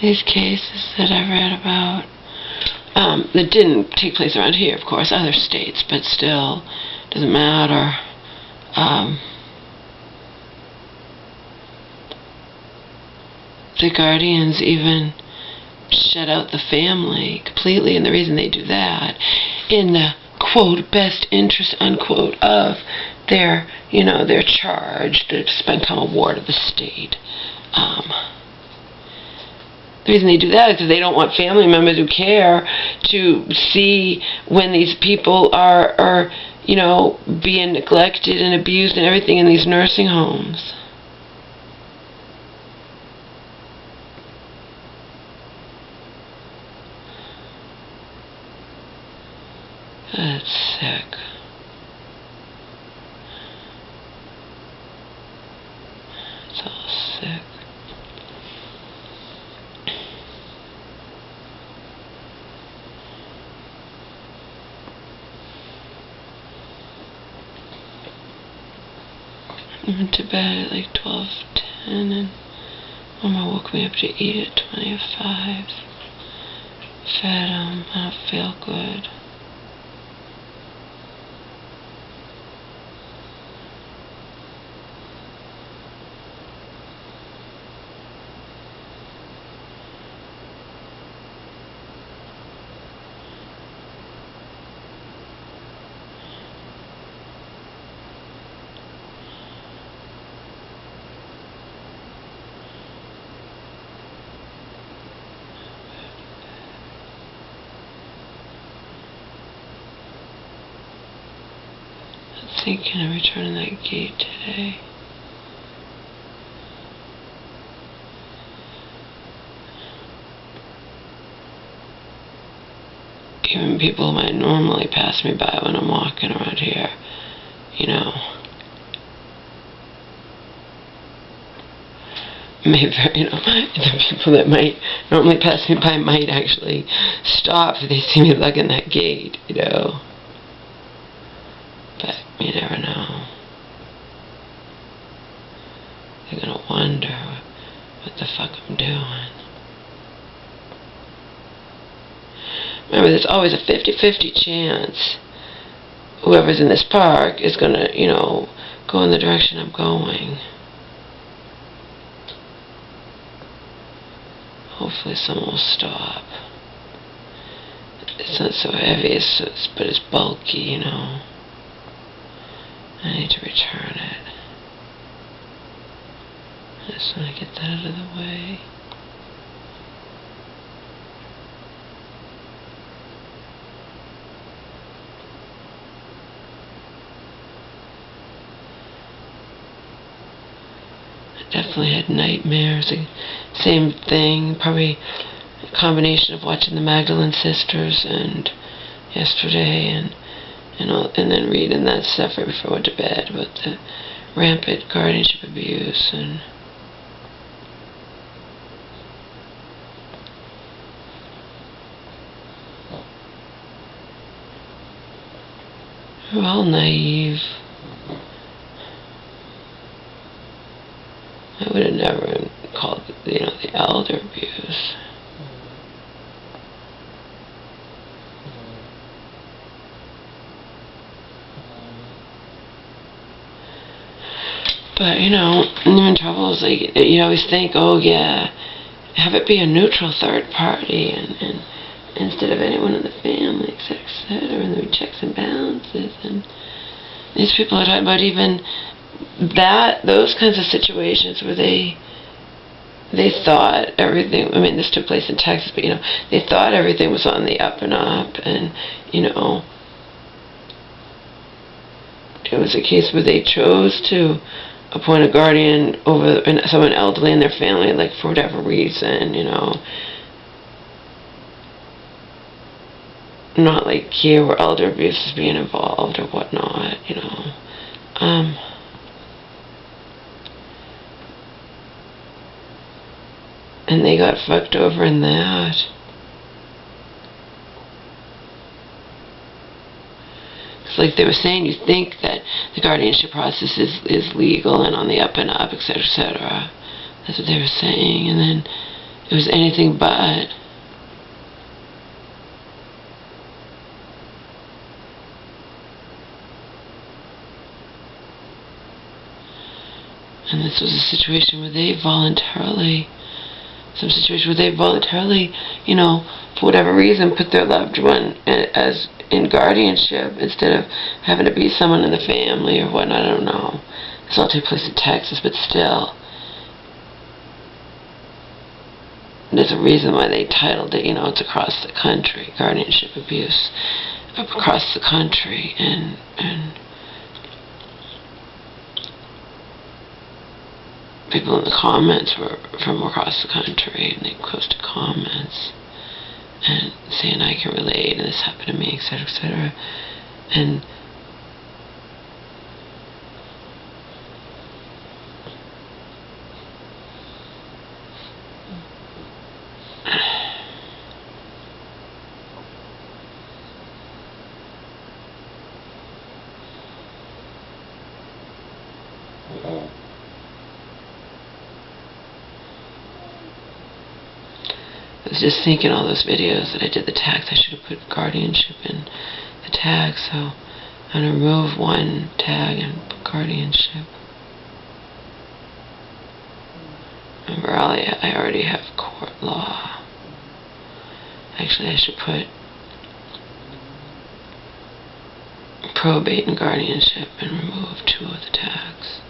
these cases that I read about, that didn't take place around here, of course, other states, but still, doesn't matter. The guardians even shut out the family completely, and the reason they do that, in the, quote, best interest, unquote, of their, their charge to become a ward of the state. The reason they do that is because they don't want family members who care to see when these people are being neglected and abused and everything in these nursing homes. That's sick. It's all sick. I went to bed at like 12:10, and Mama woke me up to eat at 20:05. Fed I don't feel good. Thinking of returning that gate today. Even people might normally pass me by when I'm walking around here, Maybe, the people that might normally pass me by might actually stop if they see me lugging that gate, But you never know. They're gonna wonder what the fuck I'm doing. Remember, there's always a 50-50 chance whoever's in this park is gonna, go in the direction I'm going. Hopefully someone will stop. It's not so heavy, but it's bulky, I need to return it. I just want to get that out of the way. I definitely had nightmares. Same thing, probably a combination of watching the Magdalene Sisters and yesterday and then reading that stuff right before I went to bed about the rampant guardianship abuse and we're all naive. I would have never called it, the elder abuse. But, even trouble is like, you always think, oh yeah, have it be a neutral third party and instead of anyone in the family, etc., and there are checks and balances, and these people are talking about even those kinds of situations where they thought everything, this took place in Texas, but, they thought everything was on the up and up, and, it was a case where they chose to appoint a guardian over someone elderly in their family, like, for whatever reason, not like here where elder abuse is being involved or whatnot, and they got fucked over in that. It's like they were saying, you think that the guardianship process is legal and on the up and up, etc., etc. That's what they were saying, and then it was anything but. And this was a situation where they voluntarily, you know, for whatever reason, put their loved one as in guardianship instead of having to be someone in the family or whatnot. I don't know. This all took place in Texas, but still, there's a reason why they titled it, you know, it's across the country, guardianship abuse across the country, and people in the comments were from across the country, and they posted comments and saying, I can relate, and this happened to me, etc., etc. And I was just thinking all those videos that I did the tags, I should have put guardianship in the tag, so I'm going to remove one tag and put guardianship. Remember, I already have court law. Actually, I should put probate and guardianship and remove 2 of the tags.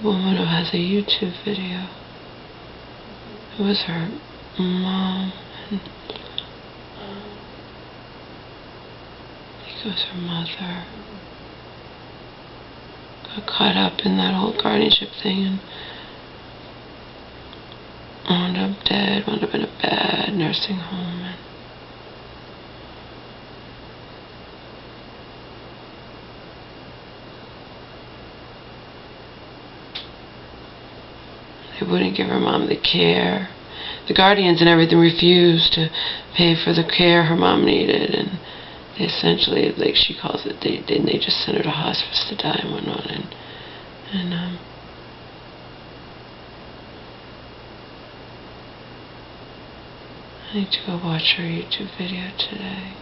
The woman who has a YouTube video. It was her mom, and I think it was her mother. Got caught up in that whole guardianship thing and wound up dead, wound up in a bad nursing home. And they wouldn't give her mom the care. The guardians and everything refused to pay for the care her mom needed, and they essentially, like she calls it, they just sent her to hospice to die and whatnot. And I need to go watch her YouTube video today.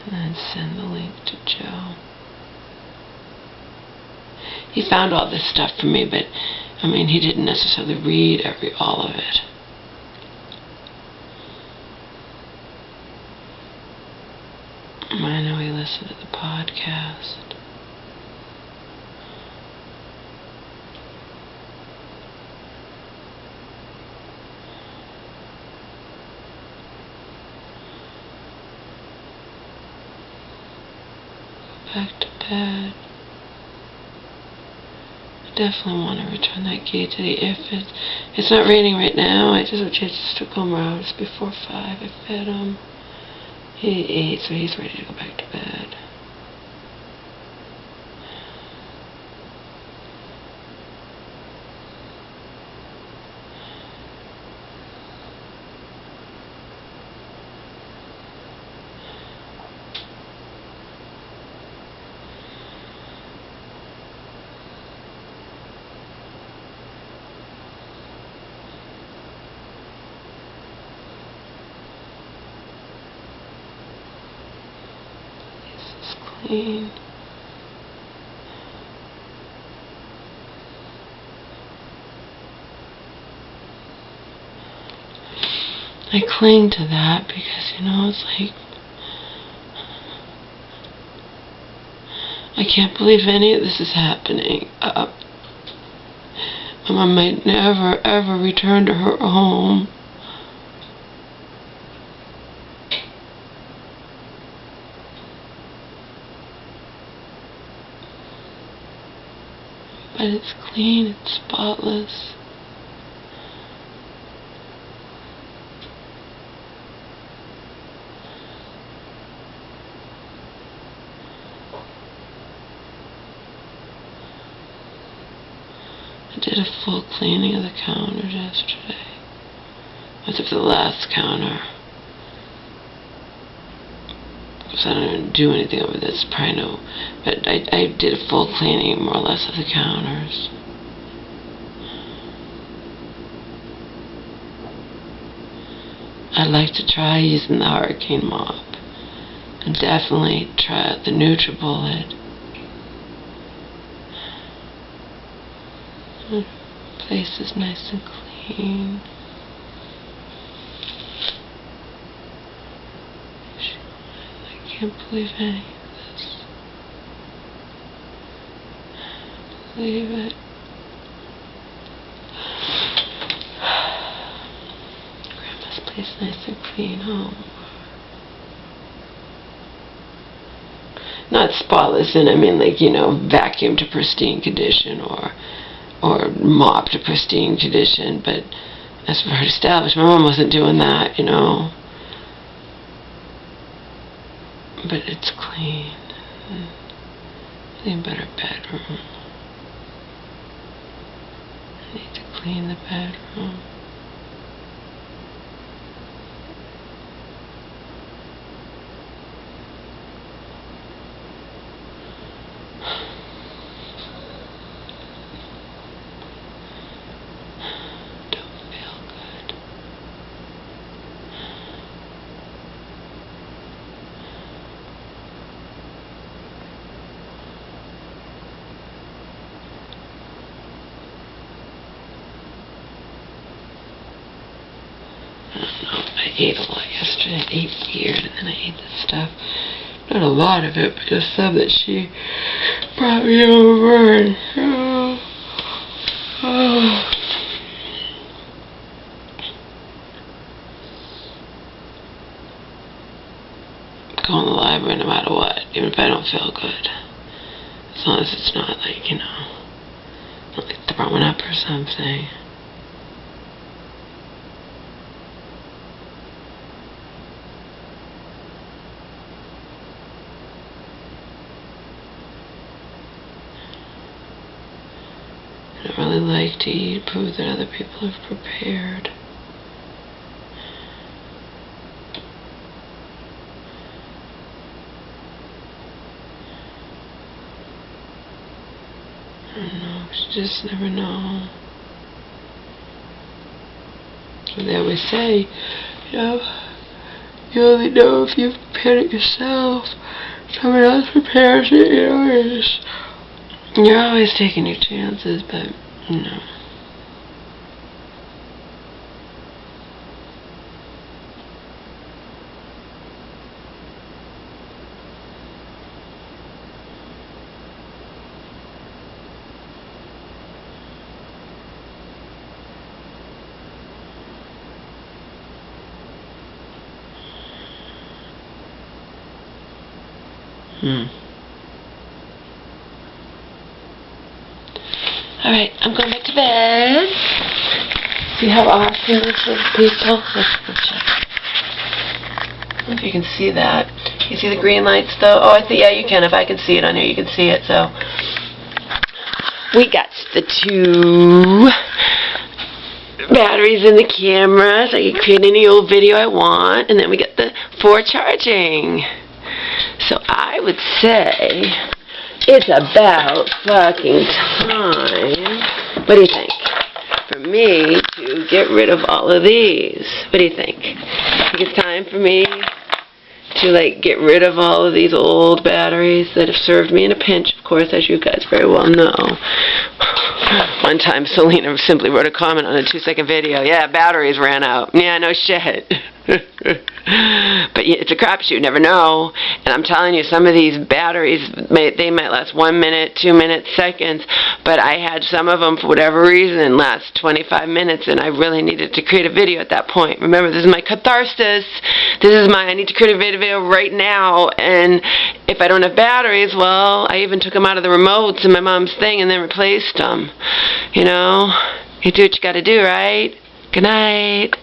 And then send the link to Joe. He found all this stuff for me, but I mean, he didn't necessarily read all of it. I know he listened to the podcast. Back to bed. I definitely want to return that key to the it's not raining right now. I just took home around just before 5. I fed him. He ate, so he's ready to go back to bed. Clean. I cling to that because, you know, it's like, I can't believe any of this is happening. My mom might never, ever return to her home. But it's clean, it's spotless. I did a full cleaning of the counters yesterday. As of the last counter. Because I don't even do anything over this, probably no. But I did a full cleaning, more or less, of the counters. I'd like to try using the hurricane mop. And definitely try the NutriBullet. The place is nice and clean. I can't believe any of this. Believe it. Grandma's place nice and clean home. Not spotless, and I mean, like, you know, vacuum to pristine condition or mop to pristine condition, but as for her established, my mom wasn't doing that, you know. But it's clean. Clean better bedroom. I need to clean the bedroom. I ate a lot yesterday. I ate weird, and then I ate this stuff. Not a lot of it, but just some that she brought me over. And, go in the library no matter what, even if I don't feel good. As long as it's not like, you know, not like throwing up or something. I don't really like to eat food that other people have prepared. I don't know, you just never know. And they always say, you know, you only know if you've prepared it yourself. Someone else prepares it, you know, you're always taking your chances, but, you know. Alright, I'm going back to bed. See how awesome this is, people? Let's check. I don't know if you can see that. You see the green lights, though? Oh, I see. Yeah, you can. If I can see it on here, you can see it. So, we got the 2 batteries in the camera, so I can create any old video I want. And then we get the 4 charging. So, I would say it's about fucking time. What do you think? For me to get rid of all of these. What do you think? I think it's time for me to like get rid of all of these old batteries that have served me in a pinch, of course, as you guys very well know. One time Selena simply wrote a comment on a 2-second video, yeah, batteries ran out. Yeah, no shit. But it's a crapshoot, you never know. And I'm telling you, some of these batteries, they might last 1 minute, 2 minutes, seconds, but I had some of them, for whatever reason, last 25 minutes, and I really needed to create a video at that point. Remember, this is my catharsis. I need to create a video right now, and if I don't have batteries, well, I even took them out of the remotes in my mom's thing and then replaced them. You know, you do what you gotta do, right? Good night.